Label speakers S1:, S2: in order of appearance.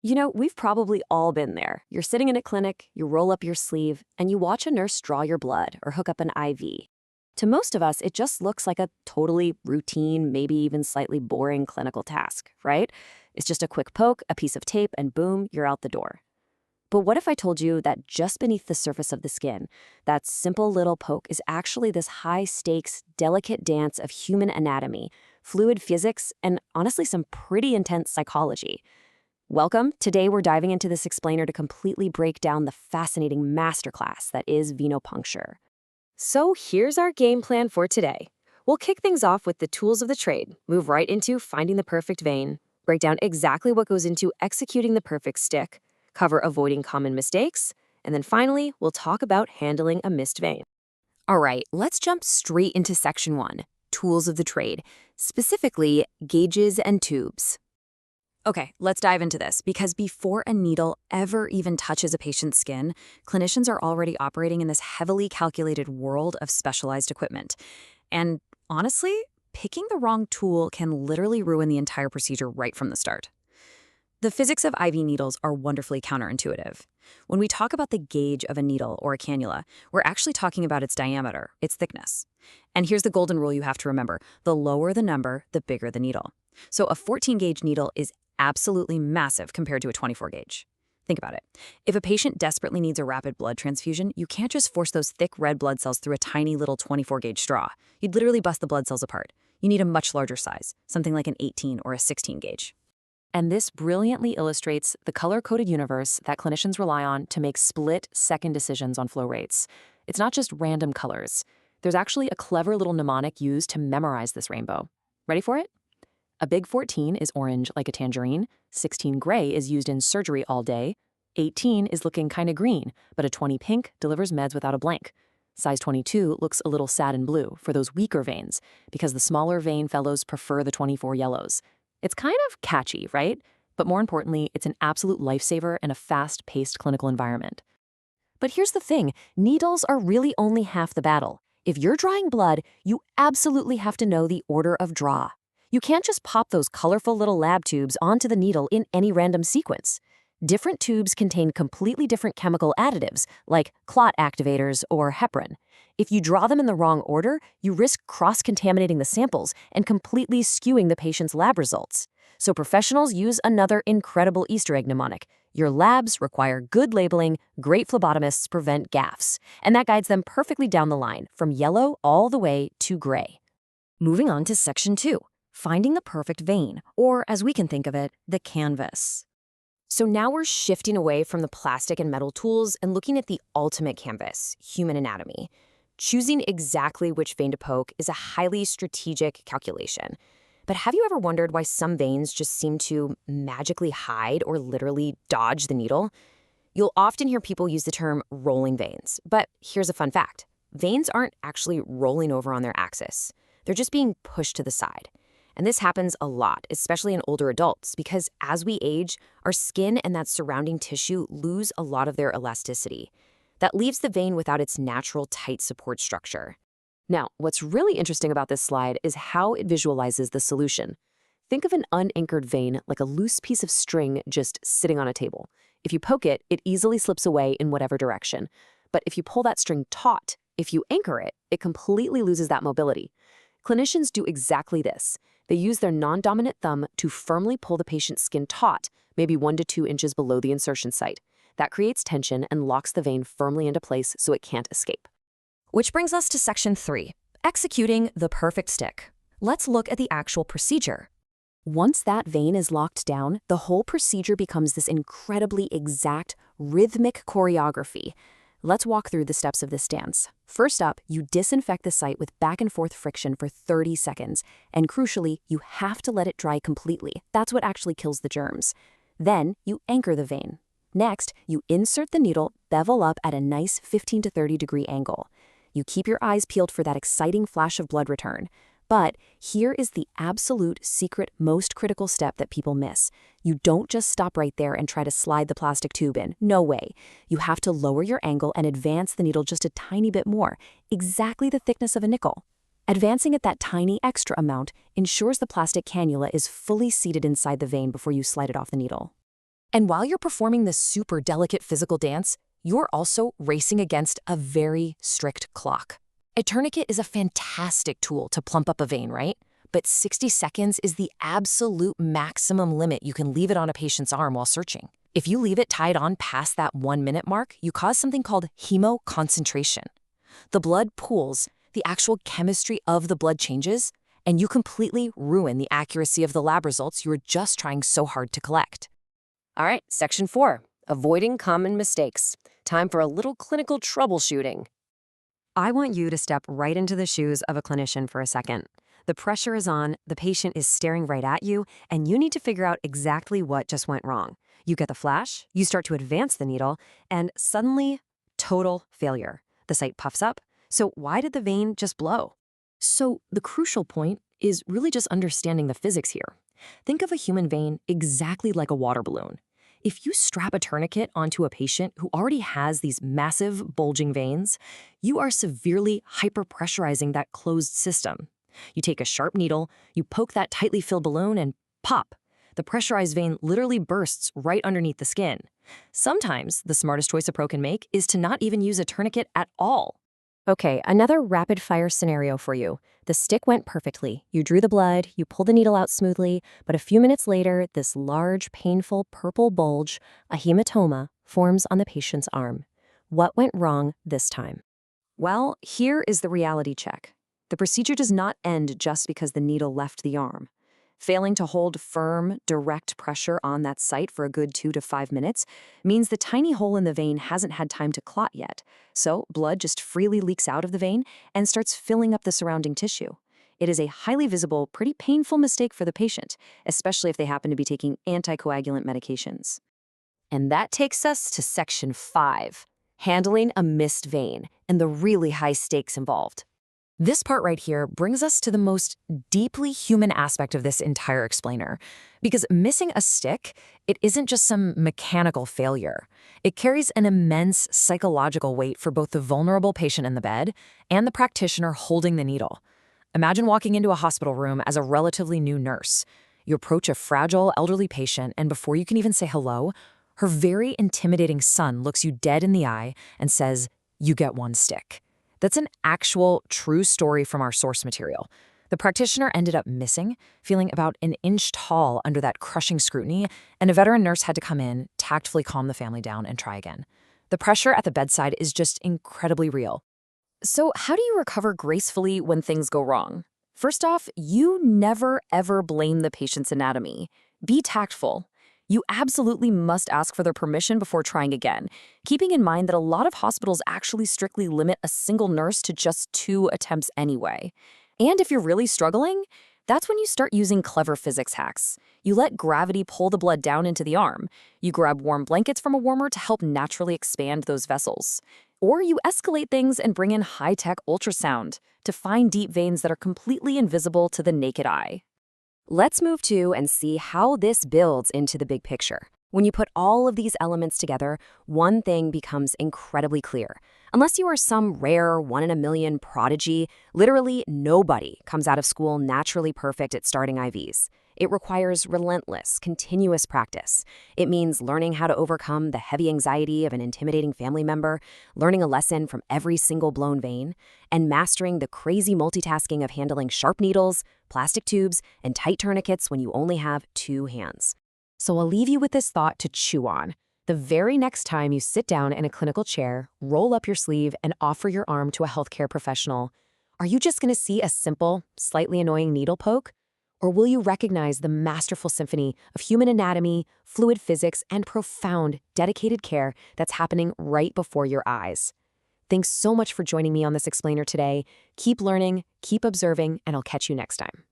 S1: We've probably all been there. You're sitting in a clinic, you roll up your sleeve, and you watch a nurse draw your blood or hook up an IV. To most of us, it just looks like a totally routine, maybe even slightly boring clinical task, right? It's just a quick poke, a piece of tape, and boom, you're out the door. But what if I told you that just beneath the surface of the skin, that simple little poke is actually this high-stakes, delicate dance of human anatomy, fluid physics, and honestly some pretty intense psychology? Welcome. Today we're diving into this explainer to completely break down the fascinating masterclass that is venipuncture. So here's our game plan for today. We'll kick things off with the tools of the trade, move right into finding the perfect vein, break down exactly what goes into executing the perfect stick, cover avoiding common mistakes, and then finally, we'll talk about handling a missed vein. All right, let's jump straight into section 1, tools of the trade, specifically gauges and tubes. Okay, let's dive into this, because before a needle ever even touches a patient's skin, clinicians are already operating in this heavily calculated world of specialized equipment. And honestly, picking the wrong tool can literally ruin the entire procedure right from the start. The physics of IV needles are wonderfully counterintuitive. When we talk about the gauge of a needle or a cannula, we're actually talking about its diameter, its thickness. And here's the golden rule you have to remember. The lower the number, the bigger the needle. So a 14-gauge needle is absolutely massive compared to a 24-gauge. Think about it. If a patient desperately needs a rapid blood transfusion, you can't just force those thick red blood cells through a tiny little 24-gauge straw. You'd literally bust the blood cells apart. You need a much larger size, something like an 18 or a 16-gauge. And this brilliantly illustrates the color-coded universe that clinicians rely on to make split-second decisions on flow rates. It's not just random colors. There's actually a clever little mnemonic used to memorize this rainbow. Ready for it? A big 14 is orange like a tangerine, 16 gray is used in surgery all day, 18 is looking kinda green, but a 20 pink delivers meds without a blank. Size 22 looks a little sad and blue for those weaker veins, because the smaller vein fellows prefer the 24 yellows. It's kind of catchy, right? But more importantly, it's an absolute lifesaver in a fast-paced clinical environment. But here's the thing, needles are really only half the battle. If you're drawing blood, you absolutely have to know the order of draw. You can't just pop those colorful little lab tubes onto the needle in any random sequence. Different tubes contain completely different chemical additives, like clot activators or heparin. If you draw them in the wrong order, you risk cross-contaminating the samples and completely skewing the patient's lab results. So professionals use another incredible Easter egg mnemonic. Your labs require good labeling, great phlebotomists prevent gaffes, and that guides them perfectly down the line, from yellow all the way to gray. Moving on to section 2. Finding the perfect vein, or as we can think of it, the canvas. So now we're shifting away from the plastic and metal tools and looking at the ultimate canvas, human anatomy. Choosing exactly which vein to poke is a highly strategic calculation. But have you ever wondered why some veins just seem to magically hide or literally dodge the needle? You'll often hear people use the term rolling veins, but here's a fun fact. Veins aren't actually rolling over on their axis. They're just being pushed to the side. And this happens a lot, especially in older adults, because as we age, our skin and that surrounding tissue lose a lot of their elasticity. That leaves the vein without its natural tight support structure. Now, what's really interesting about this slide is how it visualizes the solution. Think of an unanchored vein like a loose piece of string just sitting on a table. If you poke it, it easily slips away in whatever direction. But if you pull that string taut, if you anchor it, it completely loses that mobility. Clinicians do exactly this. They use their non-dominant thumb to firmly pull the patient's skin taut, maybe 1 to 2 inches below the insertion site. That creates tension and locks the vein firmly into place so it can't escape. Which brings us to section 3, executing the perfect stick. Let's look at the actual procedure. Once that vein is locked down, the whole procedure becomes this incredibly exact, rhythmic choreography. Let's walk through the steps of this dance. First up, you disinfect the site with back and forth friction for 30 seconds. And crucially, you have to let it dry completely. That's what actually kills the germs. Then, you anchor the vein. Next, you insert the needle, bevel up at a nice 15 to 30 degree angle. You keep your eyes peeled for that exciting flash of blood return. But here is the absolute secret, most critical step that people miss. You don't just stop right there and try to slide the plastic tube in. No way. You have to lower your angle and advance the needle just a tiny bit more, exactly the thickness of a nickel. Advancing it that tiny extra amount ensures the plastic cannula is fully seated inside the vein before you slide it off the needle.
S2: And while you're performing this super delicate physical dance, you're also racing against a very strict clock. A tourniquet is a fantastic tool to plump up a vein, right? But 60 seconds is the absolute maximum limit you can leave it on a patient's arm while searching. If you leave it tied on past that 1-minute mark, you cause something called hemoconcentration. The blood pools, the actual chemistry of the blood changes, and you completely ruin the accuracy of the lab results you were just trying so hard to collect.
S1: All right, section 4, avoiding common mistakes. Time for a little clinical troubleshooting. I want you to step right into the shoes of a clinician for a second. The pressure is on, the patient is staring right at you, and you need to figure out exactly what just went wrong. You get the flash, you start to advance the needle, and suddenly, total failure. The site puffs up. So why did the vein just blow? So the crucial point is really just understanding the physics here. Think of a human vein exactly like a water balloon. If you strap a tourniquet onto a patient who already has these massive bulging veins, you are severely hyperpressurizing that closed system. You take a sharp needle, you poke that tightly filled balloon, and pop. The pressurized vein literally bursts right underneath the skin. Sometimes the smartest choice a pro can make is to not even use a tourniquet at all. Okay, another rapid-fire scenario for you. The stick went perfectly. You drew the blood, you pulled the needle out smoothly, but a few minutes later, this large, painful purple bulge, a hematoma, forms on the patient's arm. What went wrong this time? Well, here is the reality check. The procedure does not end just because the needle left the arm. Failing to hold firm, direct pressure on that site for a good 2 to 5 minutes means the tiny hole in the vein hasn't had time to clot yet, so blood just freely leaks out of the vein and starts filling up the surrounding tissue. It is a highly visible, pretty painful mistake for the patient, especially if they happen to be taking anticoagulant medications. And that takes us to section 5, handling a missed vein and the really high stakes involved.
S2: This part right here brings us to the most deeply human aspect of this entire explainer. Because missing a stick, it isn't just some mechanical failure. It carries an immense psychological weight for both the vulnerable patient in the bed and the practitioner holding the needle. Imagine walking into a hospital room as a relatively new nurse. You approach a fragile, elderly patient, and before you can even say hello, her very intimidating son looks you dead in the eye and says, "You get one stick." That's an actual, true story from our source material. The practitioner ended up missing, feeling about an inch tall under that crushing scrutiny, and a veteran nurse had to come in, tactfully calm the family down, and try again. The pressure at the bedside is just incredibly real.
S1: So how do you recover gracefully when things go wrong? First off, you never ever blame the patient's anatomy. Be tactful. You absolutely must ask for their permission before trying again, keeping in mind that a lot of hospitals actually strictly limit a single nurse to just 2 attempts anyway. And if you're really struggling, that's when you start using clever physics hacks. You let gravity pull the blood down into the arm. You grab warm blankets from a warmer to help naturally expand those vessels. Or you escalate things and bring in high-tech ultrasound to find deep veins that are completely invisible to the naked eye. Let's move to and see how this builds into the big picture. When you put all of these elements together, one thing becomes incredibly clear. Unless you are some rare 1-in-a-million prodigy, literally nobody comes out of school naturally perfect at starting IVs. It requires relentless, continuous practice. It means learning how to overcome the heavy anxiety of an intimidating family member, learning a lesson from every single blown vein, and mastering the crazy multitasking of handling sharp needles, plastic tubes, and tight tourniquets when you only have 2 hands. So I'll leave you with this thought to chew on. The very next time you sit down in a clinical chair, roll up your sleeve, and offer your arm to a healthcare professional, are you just going to see a simple, slightly annoying needle poke? Or will you recognize the masterful symphony of human anatomy, fluid physics, and profound, dedicated care that's happening right before your eyes? Thanks so much for joining me on this explainer today. Keep learning, keep observing, and I'll catch you next time.